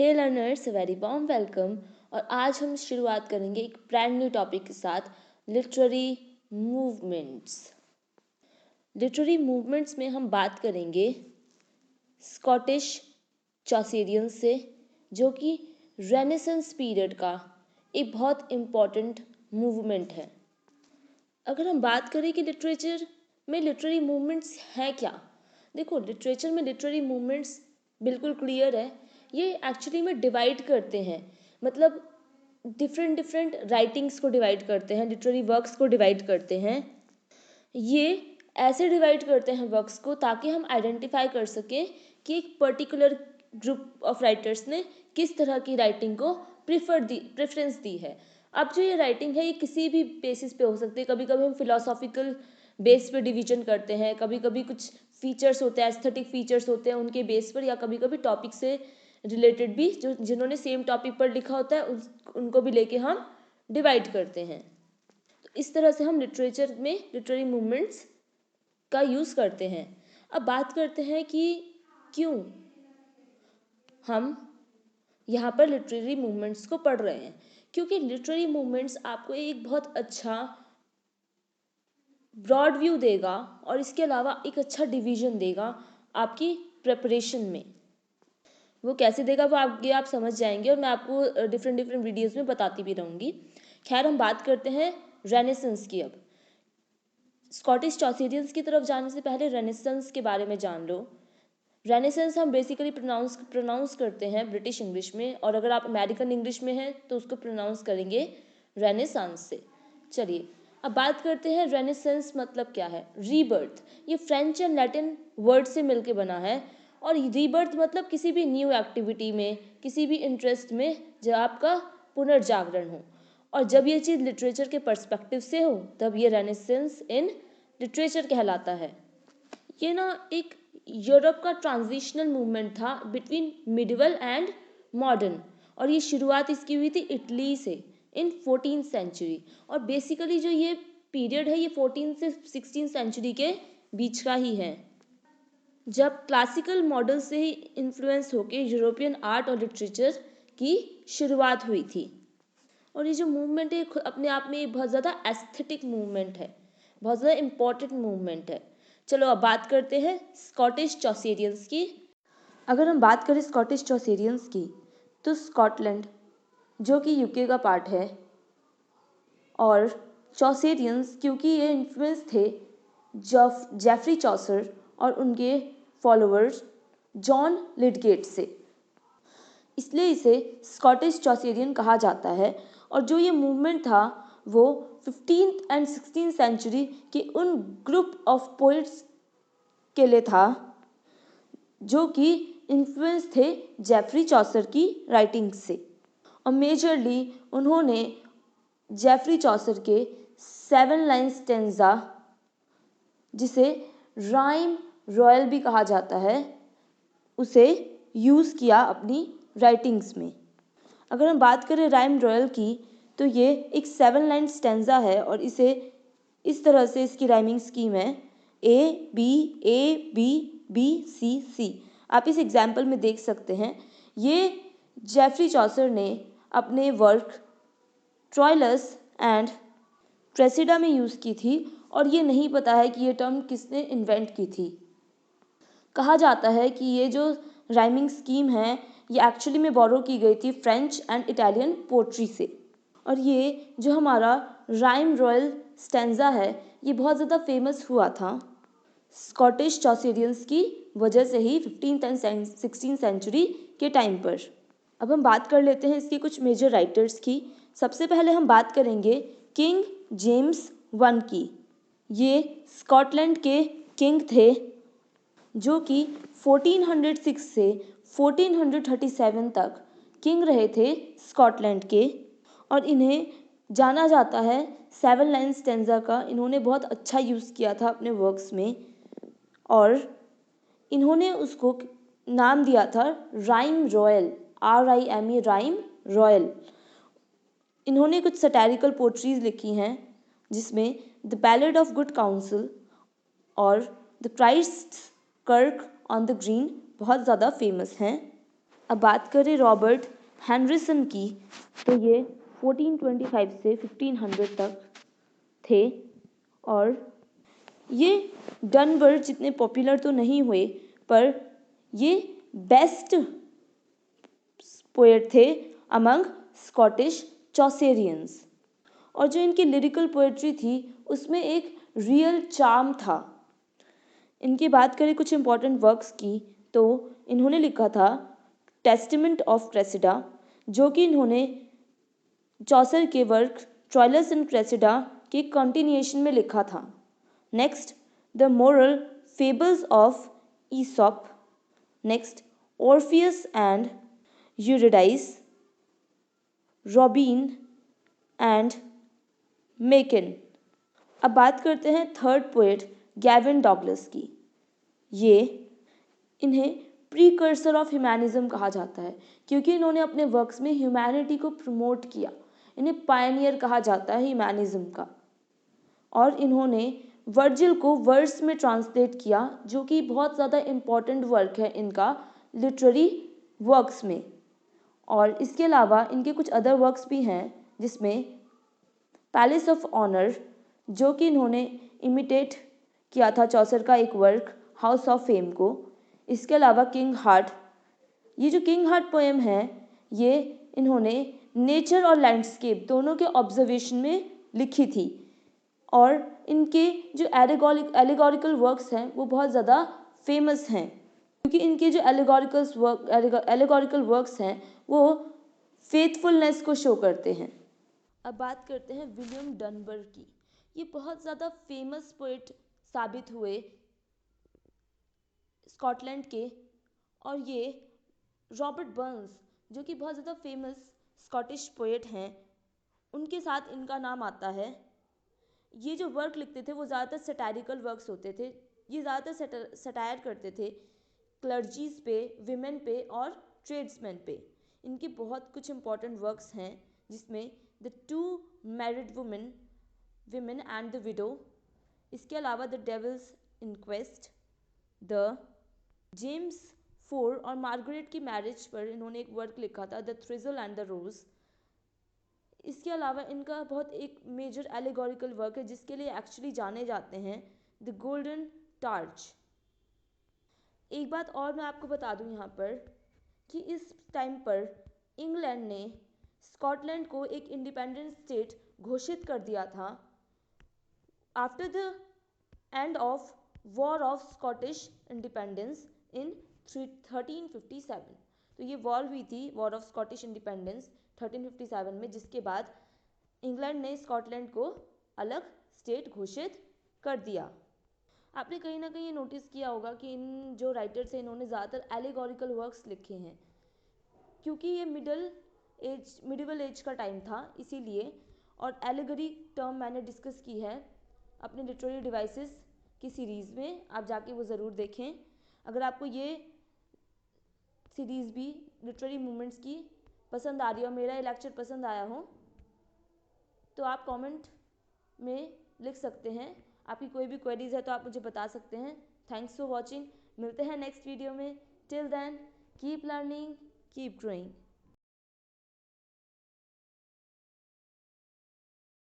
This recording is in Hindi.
हे लर्नर्स, वेरी वार्म वेलकम। और आज हम शुरुआत करेंगे एक ब्रांड न्यू टॉपिक के साथ, लिटरेरी मूवमेंट्स। लिटरेरी मूवमेंट्स में हम बात करेंगे स्कॉटिश चॉसेरियंस से, जो कि रेनेसेंस पीरियड का एक बहुत इम्पॉर्टेंट मूवमेंट है। अगर हम बात करें कि लिटरेचर में लिटरेरी मूवमेंट्स हैं क्या, देखो लिटरेचर में लिटरेरी मूवमेंट्स बिल्कुल क्लियर है। ये एक्चुअली में डिवाइड करते हैं, मतलब डिफरेंट राइटिंग्स को डिवाइड करते हैं, लिटरेरी वर्क्स को डिवाइड करते हैं। ये ऐसे डिवाइड करते हैं वर्क्स को ताकि हम आइडेंटिफाई कर सकें कि एक पर्टिकुलर ग्रुप ऑफ राइटर्स ने किस तरह की राइटिंग को प्रेफरेंस दी है। अब जो ये राइटिंग है ये किसी भी बेसिस पे हो सकती है। कभी कभी हम फिलोसॉफिकल बेस पे डिवीजन करते हैं, कभी कभी कुछ फीचर्स होते हैं, एस्थेटिक फीचर्स होते हैं उनके बेस पर, या कभी कभी टॉपिक से रिलेटेड भी जो जिन्होंने सेम टॉपिक पर लिखा होता है उनको भी लेके हम डिवाइड करते हैं। तो इस तरह से हम लिटरेचर में लिटरेरी मूवमेंट्स का यूज़ करते हैं। अब बात करते हैं कि क्यों हम यहाँ पर लिटरेरी मूवमेंट्स को पढ़ रहे हैं। क्योंकि लिटरेरी मूवमेंट्स आपको एक बहुत अच्छा ब्रॉड व्यू देगा और इसके अलावा एक अच्छा डिवीजन देगा आपकी प्रिपरेशन में। वो कैसे देगा वो आगे आप समझ जाएंगे और मैं आपको डिफरेंट वीडियोस में बताती भी रहूँगी। खैर, हम बात करते हैं रेनेसेंस की। अब स्कॉटिश चॉसेरियंस की तरफ जाने से पहले रेनेसेंस के बारे में जान लो। रेनेसेंस हम बेसिकली प्रोनाउंस करते हैं ब्रिटिश इंग्लिश में, और अगर आप अमेरिकन इंग्लिश में हैं तो उसको प्रोनाउंस करेंगे रेनेसांस से। चलिए अब बात करते हैं रेनेसेंस मतलब क्या है। रीबर्थ, ये फ्रेंच एंड लैटिन वर्ड से मिलके बना है, और रीबर्थ मतलब किसी भी न्यू एक्टिविटी में, किसी भी इंटरेस्ट में जब आपका पुनर्जागरण हो। और जब ये चीज़ लिटरेचर के पर्सपेक्टिव से हो तब ये रेनेसेंस इन लिटरेचर कहलाता है। ये ना एक यूरोप का ट्रांजिशनल मूवमेंट था बिटवीन मिडिवल एंड मॉडर्न, और ये शुरुआत इसकी हुई थी इटली से इन 14th सेंचुरी। और बेसिकली जो ये पीरियड है ये 14 से 16 सेंचुरी के बीच का ही है, जब क्लासिकल मॉडल से ही इन्फ्लुएंस होकर यूरोपियन आर्ट और लिटरेचर की शुरुआत हुई थी। और ये जो मूवमेंट है अपने आप में बहुत ज़्यादा एस्थेटिक मूवमेंट है, बहुत ज़्यादा इम्पॉर्टेंट मूवमेंट है। चलो अब बात करते हैं स्कॉटिश चॉसेरियंस की। अगर हम बात करें स्कॉटिश चॉसेरियंस की तो स्कॉटलैंड जो कि यूके का पार्ट है, और चॉसेरियंस क्योंकि ये इन्फ्लुएंस थे जेफरी चॉसर और उनके फॉलोअर्स जॉन लिडगेट से, इसलिए इसे स्कॉटिश चॉसेरियन कहा जाता है। और जो ये मूवमेंट था वो 15th एंड 16th सेंचुरी के उन ग्रुप ऑफ पोइट्स के लिए था जो कि इन्फ्लुएंस थे जेफरी चॉसर की राइटिंग से। और मेजरली उन्होंने जेफरी चॉसर के 7 लाइन स्टेंजा, जिसे राइम रॉयल भी कहा जाता है, उसे यूज़ किया अपनी राइटिंग्स में। अगर हम बात करें राइम रॉयल की तो ये एक 7 लाइन स्टेंजा है, और इसे इस तरह से इसकी राइमिंग स्कीम है A B C आप इस एग्जाम्पल में देख सकते हैं। ये जेफरी चॉसर ने अपने वर्क ट्रॉइलस एंड ट्रेसिडा में यूज़ की थी, और ये नहीं पता है कि ये टर्म किसने इन्वेंट की थी। कहा जाता है कि ये जो राइमिंग स्कीम है ये एक्चुअली में बोरो की गई थी फ्रेंच एंड इटालियन पोट्री से। और ये जो हमारा राइम रॉयल स्टेंजा है ये बहुत ज़्यादा फेमस हुआ था स्कॉटिश चॉसेरियंस की वजह से ही 15th एंड 16th सेंचुरी के टाइम पर। अब हम बात कर लेते हैं इसके कुछ मेजर राइटर्स की। सबसे पहले हम बात करेंगे किंग जेम्स वन की। ये स्कॉटलैंड के किंग थे जो कि 1406 से 1437 तक किंग रहे थे स्कॉटलैंड के। और इन्हें जाना जाता है 7 लाइन स्टेंजा का। इन्होंने बहुत अच्छा यूज़ किया था अपने वर्क्स में, और इन्होंने उसको नाम दिया था rhyme royal, RIME, rhyme royal. इन्होंने कुछ सटैरिकल पोट्रीज लिखी हैं जिसमें the ballad of good council और द क्राइस्ट कर्क ऑन द ग्रीन बहुत ज़्यादा फेमस हैं। अब बात करें रॉबर्ट हेनरिसन की, तो ये 1425 से 1500 तक थे और ये डनबर जितने पॉपुलर तो नहीं हुए, पर ये बेस्ट पोएट थे अमंग स्कॉटिश चौसेरियंस। और जो इनकी लिरिकल पोएट्री थी उसमें एक रियल चार्म था। इनकी बात करें कुछ इम्पॉर्टेंट वर्क्स की, तो इन्होंने लिखा था टेस्टामेंट ऑफ क्रेसिडा, जो कि इन्होंने चौसर के वर्क ट्रायलस एंड क्रेसिडा के कंटिन्यूएशन में लिखा था। Next the moral fables of Aesop, next Orpheus and Eurydice, Robin and Makyn. अब बात करते हैं थर्ड पोएट गैविन डॉगलस की। ये इन्हें प्रीकर्सर ऑफ ह्यूमैनिज्म कहा जाता है, क्योंकि इन्होंने अपने वर्क्स में ह्यूमैनिटी को प्रमोट किया। इन्हें पायनियर कहा जाता है ह्यूमैनिज्म का। और इन्होंने वर्जिल को वर्स में ट्रांसलेट किया, जो कि बहुत ज़्यादा इम्पॉर्टेंट वर्क है इनका लिटरेरी वर्क्स में। और इसके अलावा इनके कुछ अदर वर्क्स भी हैं, जिसमें पैलेस ऑफ ऑनर, जो कि इन्होंने इमिटेट किया था चौसर का एक वर्क हाउस ऑफ फेम को। इसके अलावा किंग हार्ट, ये जो किंग हार्ट पोएम है ये इन्होंने नेचर और लैंडस्केप दोनों के ऑब्जर्वेशन में लिखी थी। और इनके जो एलिगोरिकल वर्क्स हैं वो बहुत ज़्यादा फेमस हैं, क्योंकि इनके जो एलिगोरिकल वर्क्स हैं वो फेथफुलनेस को शो करते हैं। अब बात करते हैं विलियम डनबर की। ये बहुत ज़्यादा फेमस पोएट साबित हुए स्कॉटलैंड के, और ये रॉबर्ट बर्न्स, जो कि बहुत ज़्यादा फेमस स्कॉटिश पोएट हैं, उनके साथ इनका नाम आता है। ये जो वर्क लिखते थे वो ज़्यादातर सटायरिकल वर्क्स होते थे। ये ज़्यादातर सटायर करते थे क्लर्जीज पे, विमेन पे और ट्रेड्समैन पे। इनके बहुत कुछ इंपॉर्टेंट वर्क्स हैं, जिसमें the two married women and the widow, इसके अलावा the devil's inquest, the James four और मार्गरेट की मैरिज पर इन्होंने एक वर्क लिखा था the thrissil and the rose. इसके अलावा इनका बहुत एक मेजर एलिगोरिकल वर्क है जिसके लिए एक्चुअली जाने जाते हैं, द गोल्डन टार्च। एक बात और मैं आपको बता दूं यहाँ पर कि इस टाइम पर इंग्लैंड ने स्कॉटलैंड को एक इंडिपेंडेंट स्टेट घोषित कर दिया था after the end of war of Scottish independence in 1357। तो ये वॉर हुई थी, वॉर ऑफ स्कॉटिश इंडिपेंडेंस 1357 में, जिसके बाद इंग्लैंड ने स्कॉटलैंड को अलग स्टेट घोषित कर दिया। आपने कहीं ना कहीं ये नोटिस किया होगा कि इन जो राइटर्स हैं इन्होंने ज़्यादातर एलिगोरिकल वर्क्स लिखे हैं, क्योंकि ये मिडिवल एज का टाइम था इसीलिए। और एलिगरी टर्म मैंने डिस्कस की है अपने लिटरेरी डिवाइसेस की सीरीज़ में, आप जाके वो ज़रूर देखें। अगर आपको ये सीरीज़ भी लिटरेरी मूवमेंट्स की पसंद आ रही हो, मेरा ये लेक्चर पसंद आया हो, तो आप कमेंट में लिख सकते हैं। आपकी कोई भी क्वेरीज है तो आप मुझे बता सकते हैं। Thanks for watching. मिलते हैं नेक्स्ट वीडियो में। Till then keep learning, keep growing.